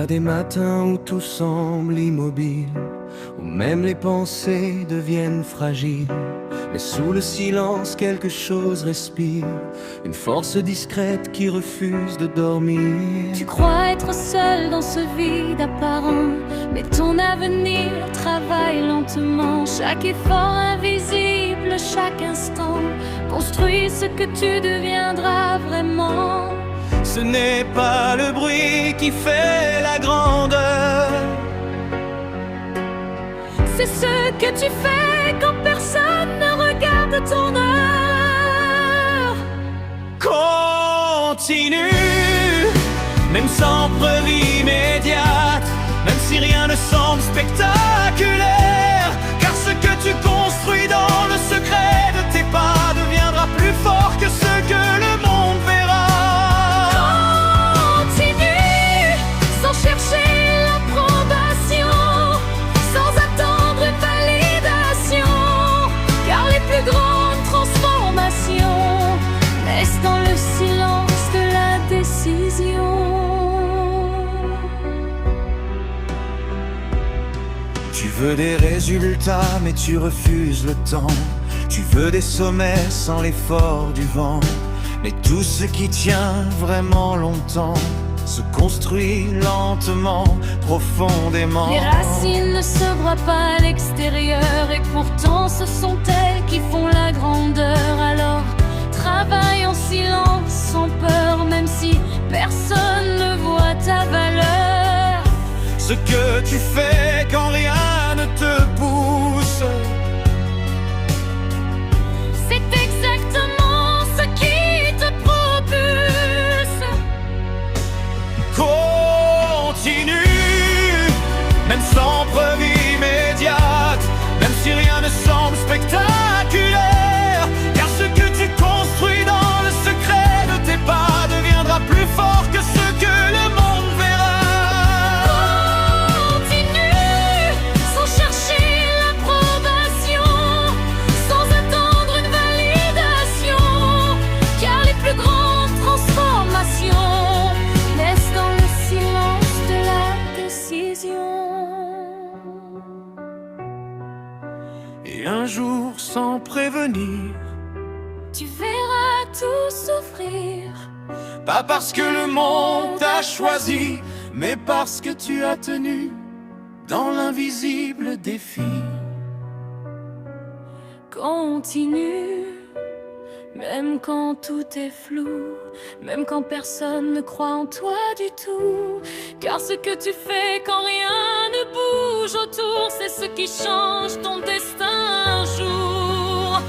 a des matins où tout semble immobile, où même les pensées deviennent fragiles. Mais sous le silence, quelque chose respire, une force discrète qui refuse de dormir. Tu crois être seul dans ce vide apparent, mais ton avenir travaille lentement. Chaque effort invisible, chaque instant, construit ce que tu deviendras vraiment. Ce n'est pas le bruit qui fait la grandeur, c'est ce que tu fais quand personne ne regarde ton heure. Continue, même sans preuve immédiate, même si rien ne semble spectaculaire, car ce que tu construis dans le secret de tes pas deviendra plus fort que ce que le monde verra. Continue, sans chercher l'approbation, sans attendre une validation, car les plus grandes transformations naissent dans le silence de la décision. Tu veux des résultats mais tu refuses le temps. Tu veux des sommets sans l'effort du vent. Mais tout ce qui tient vraiment longtemps se construit lentement, profondément. Les racines ne se voient pas à l'extérieur, et pourtant ce sont elles qui font la grandeur. Alors travaille en silence, sans peur, même si personne ne voit ta valeur. Ce que tu fais quand rien ne te pousse, c'est exactement ce qui te propulse. Continue, même sans preuve immédiate, même si rien ne semble spectaculaire, car ce que tu construis dans le secret de tes pas deviendra plus fort que ce que le monde verra. Continue, sans chercher l'approbation, sans attendre une validation, car les plus grandes transformations naissent dans le silence de la décision. Et un jour, sans prévenir, Tu verras tout s'ouvrir. pas parce que le monde t'a choisi, mais parce que tu as tenu dans l'invisible défi. Continue, même quand tout est flou, même quand personne ne croit en toi du tout. Car ce que tu fais quand rien ne bouge autour, c'est ce qui change ton destin un jour.